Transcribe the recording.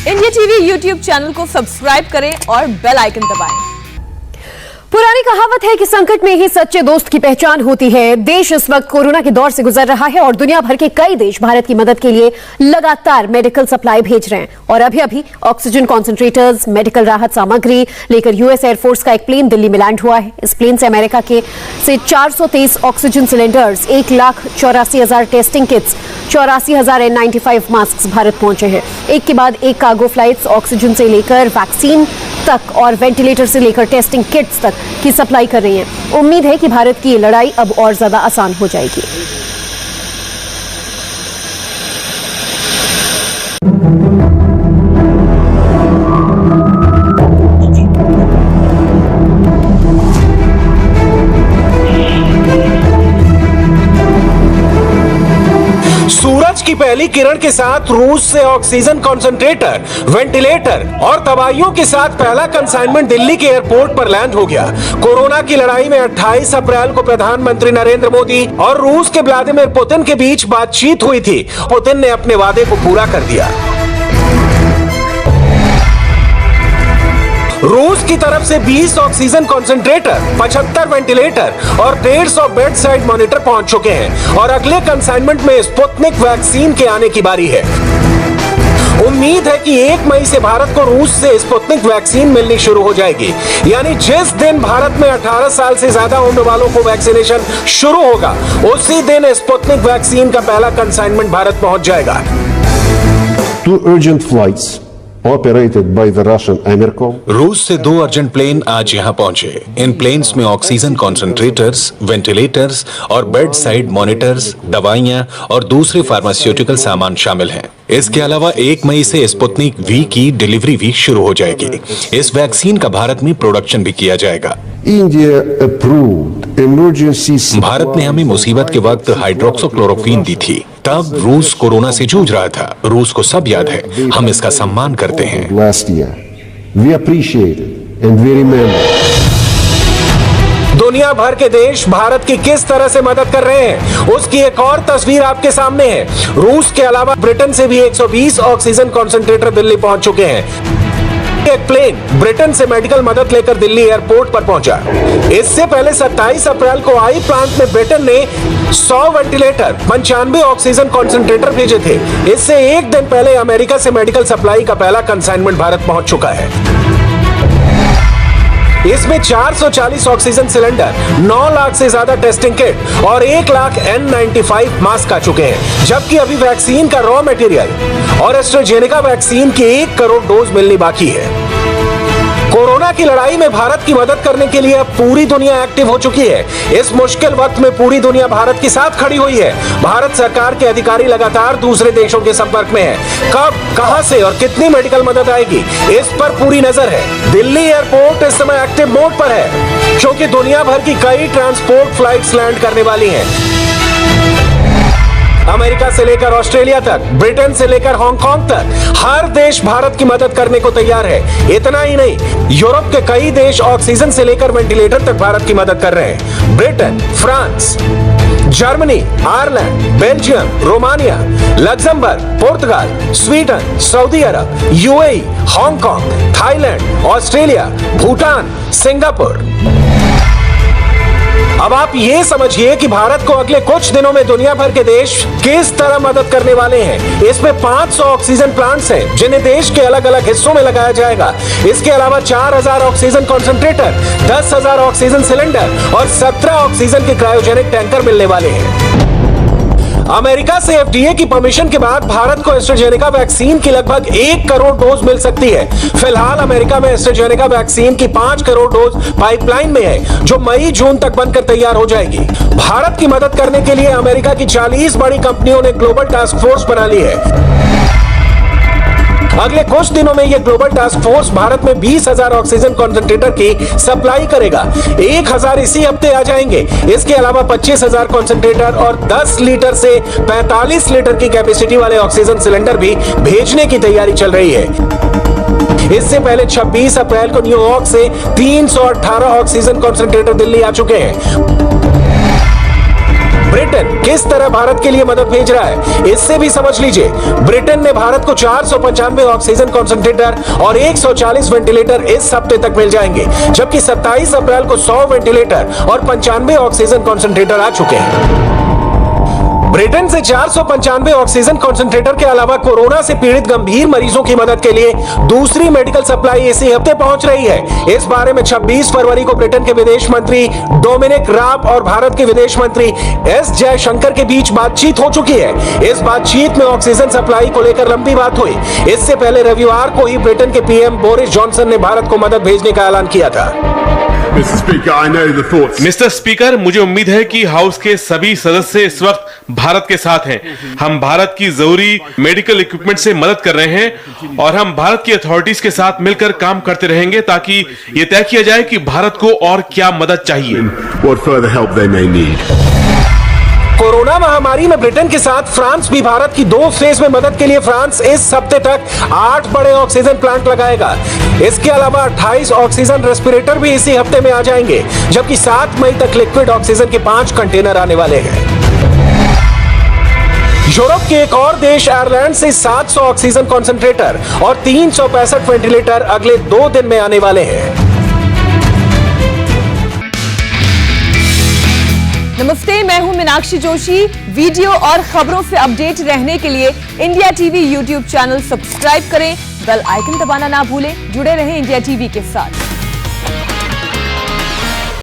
India TV YouTube channel को subscribe करें और बेल आइकन दबाएं। पुरानी कहावत है कि संकट में ही सच्चे दोस्त की पहचान होती है। देश इस वक्त कोरोना के दौर से गुजर रहा है और दुनिया भर के कई देश भारत की मदद के लिए लगातार मेडिकल सप्लाई भेज रहे हैं। और अभी ऑक्सीजन कॉन्सेंट्रेटर्स, मेडिकल राहत सामग्री लेकर यूएस एयरफोर्स का एक प्लेन दिल्ली में लैंड हुआ है। इस प्लेन से अमेरिका से 423 oxygen cylinders, 1,84,000 testing kits, 84,000 N95 mask Bharat पहुंचे हैं। एक के बाद एक कार्गो फ्लाइट्स ऑक्सीजन से लेकर वैक्सीन तक और वेंटिलेटर से लेकर टेस्टिंग किट्स तक की सप्लाई कर रही हैं। उम्मीद है कि भारत की ये लड़ाई अब और ज्यादा आसान हो जाएगी। सूरज की पहली किरण के साथ रूस से ऑक्सीजन कॉन्सेंट्रेटर, वेंटिलेटर और दवाइयों के साथ पहला कंसाइनमेंट दिल्ली के एयरपोर्ट पर लैंड हो गया। कोरोना की लड़ाई में 28 अप्रैल को प्रधानमंत्री नरेंद्र मोदी और रूस के व्लादिमीर पुतिन के बीच बातचीत हुई थी। पुतिन ने अपने वादे को पूरा कर दिया। रूस की तरफ से 20 ऑक्सीजन कॉन्सेंट्रेटर, 75 वेंटिलेटर और 150 बेड साइड मॉनिटर पहुंच चुके हैं और अगले कंसाइनमेंट में स्पुतनिक वैक्सीन के आने की बारी है। उम्मीद है कि 1 मई से भारत को रूस से स्पुतनिक वैक्सीन मिलनी शुरू हो जाएगी। यानी जिस दिन भारत में 18 साल से ज्यादा उम्र वालों को वैक्सीनेशन शुरू होगा, उसी दिन स्पुतनिक वैक्सीन का पहला कंसाइनमेंट भारत पहुंच जाएगा। 2 urgent flights operated by the Russian Amercom. रूस से 2 अर्जेंट प्लेन आज यहां पहुंचे। इन प्लेन्स में ऑक्सीजन कॉन्सेंट्रेटर्स, वेंटिलेटर्स और बेड साइड मॉनिटर्स, दवाइयां और दूसरे फार्मास्यूटिकल सामान शामिल हैं। इसके अलावा 1 मई से स्पुतनिक वी की डिलीवरी भी शुरू हो जाएगी। इस वैक्सीन का भारत में प्रोडक्शन भी किया जाएगा। India approved emergency supply. Bharat ने हमें मुसीबत के वक्त हाइड्रोक्सोक्लोरोक्विन दी थी। तब रूस कोरोना से जूझ रहा था। रूस को सब याद है। हम इसका सम्मान करते हैं। Last year, we appreciate it and we remember. दुनिया भर के देश भारत की किस तरह से मदद कर रहे हैं, उसकी एक और तस्वीर आपके सामने है। रूस के अलावा ब्रिटेन से भी 120 ऑक्सीजन कॉन्सेंट्रेटर दिल्ली पहुंच चुके हैं। एक प्लेन ब्रिटेन से मेडिकल मदद लेकर दिल्ली एयरपोर्ट पर पहुंचा। इससे पहले 27 अप्रैल को आई प्लांट में ब्रिटेन ने 100 वेंटिलेटर, 95 ऑक्सीजन कॉन्सेंट्रेटर भेजे थे। इससे एक दिन पहले अमेरिका से मेडिकल सप्लाई का पहला कंसाइनमेंट भारत पहुंच चुका है। इसमें 440 ऑक्सीजन सिलेंडर, 9 लाख से ज्यादा टेस्टिंग किट और 1 लाख N95 मास्क आ चुके हैं। जबकि अभी वैक्सीन का रॉ मटेरियल और एस्ट्राजेनेका वैक्सीन की 1 करोड़ डोज मिलनी बाकी है। कोरोना की लड़ाई में भारत की मदद करने के लिए अब पूरी दुनिया एक्टिव हो चुकी है। इस मुश्किल वक्त में पूरी दुनिया भारत के साथ खड़ी हुई है। भारत सरकार के अधिकारी लगातार दूसरे देशों के संपर्क में हैं। कब, कहां से और कितनी मेडिकल मदद आएगी, इस पर पूरी नजर है। दिल्ली एयरपोर्ट इस समय एक्टिव मोड पर है क्योंकि दुनिया भर की कई ट्रांसपोर्ट फ्लाइट्स लैंड करने वाली हैं। अमेरिका से लेकर ऑस्ट्रेलिया तक, ब्रिटेन से लेकर हांगकांग तक, हर देश भारत की मदद करने को तैयार है। इतना ही नहीं, यूरोप के कई देश ऑक्सीजन से लेकर वेंटिलेटर तक भारत की मदद कर रहे हैं। Britain, France, Germany, Ireland, Belgium, Romania, Luxembourg, पुर्तगाल, स्वीडन, सऊदी अरब, UAE, Hong Kong, Thailand, Australia, Bhutan, Singapore. अब आप ये समझिए कि भारत को अगले कुछ दिनों में दुनिया भर के देश किस तरह मदद करने वाले हैं। इसमें 500 ऑक्सीजन प्लांट्स हैं जिन्हें देश के अलग अलग हिस्सों में लगाया जाएगा। इसके अलावा 4000 ऑक्सीजन कॉन्सेंट्रेटर, 10,000 ऑक्सीजन सिलेंडर और 17 ऑक्सीजन के क्रायोजेनिक टैंकर मिलने वाले हैं। अमेरिका से FDA की परमिशन के बाद भारत को एस्ट्राजेनेका वैक्सीन की लगभग 1 करोड़ डोज मिल सकती है। फिलहाल अमेरिका में एस्ट्राजेनेका वैक्सीन की 5 करोड़ डोज पाइपलाइन में है, जो मई जून तक बनकर तैयार हो जाएगी। भारत की मदद करने के लिए अमेरिका की 40 बड़ी कंपनियों ने ग्लोबल टास्क फोर्स बना ली है। अगले कुछ दिनों में यह ग्लोबल टास्क फोर्स भारत में 20,000 ऑक्सीजन कॉन्सेंट्रेटर की सप्लाई करेगा। 1,000 इसी हफ्ते आ जाएंगे। इसके अलावा 25,000 कॉन्सेंट्रेटर और 10 लीटर से 45 लीटर की कैपेसिटी वाले ऑक्सीजन सिलेंडर भी भेजने की तैयारी चल रही है। इससे पहले 26 अप्रैल को न्यूयॉर्क से 318 ऑक्सीजन कॉन्सेंट्रेटर दिल्ली आ चुके हैं। ब्रिटेन किस तरह भारत के लिए मदद भेज रहा है, इससे भी समझ लीजिए। ब्रिटेन ने भारत को 495 ऑक्सीजन कॉन्सेंट्रेटर और 140 वेंटिलेटर इस हफ्ते तक मिल जाएंगे, जबकि 27 अप्रैल को 100 वेंटिलेटर और 95 ऑक्सीजन कॉन्सेंट्रेटर आ चुके हैं। ब्रिटेन से 495 ऑक्सीजन कॉन्सेंट्रेटर के अलावा कोरोना से पीड़ित गंभीर मरीजों की मदद के लिए दूसरी मेडिकल सप्लाई इसी हफ्ते पहुंच रही है। इस बारे में 26 फरवरी को ब्रिटेन के विदेश मंत्री डोमिनिक राब और भारत के विदेश मंत्री एस जयशंकर के बीच बातचीत हो चुकी है। इस बातचीत में ऑक्सीजन सप्लाई को लेकर लंबी बात हुई। इससे पहले रविवार को ही ब्रिटेन के पीएम बोरिस जॉनसन ने भारत को मदद भेजने का ऐलान किया था। मिस्टर स्पीकर, मुझे उम्मीद है कि हाउस के सभी सदस्य इस वक्त भारत के साथ हैं। हम भारत की जरूरी मेडिकल इक्विपमेंट से मदद कर रहे हैं और हम भारत की अथॉरिटीज के साथ मिलकर काम करते रहेंगे ताकि ये तय किया जाए कि भारत को और क्या मदद चाहिए। कोरोना महामारी में ब्रिटेन के साथ फ्रांस भी भारत की 2 फेज में मदद के लिए फ्रांस इस हफ्ते तक 8 बड़े ऑक्सीजन प्लांट लगाएगा। इसके अलावा 28 ऑक्सीजन रेस्पिरेटर भी इसी हफ्ते में आ जाएंगे, जबकि 7 मई तक लिक्विड ऑक्सीजन के 5 कंटेनर आने वाले हैं। यूरोप के एक और देश आयरलैंड से 700 ऑक्सीजन कॉन्सेंट्रेटर और 365 वेंटिलेटर अगले 2 दिन में आने वाले हैं। नमस्ते, मैं हूं मीनाक्षी जोशी। वीडियो और खबरों से अपडेट रहने के लिए India TV YouTube channel subscribe करें, बेल आइकन दबाना ना भूलें। जुड़े रहें इंडिया टीवी के साथ।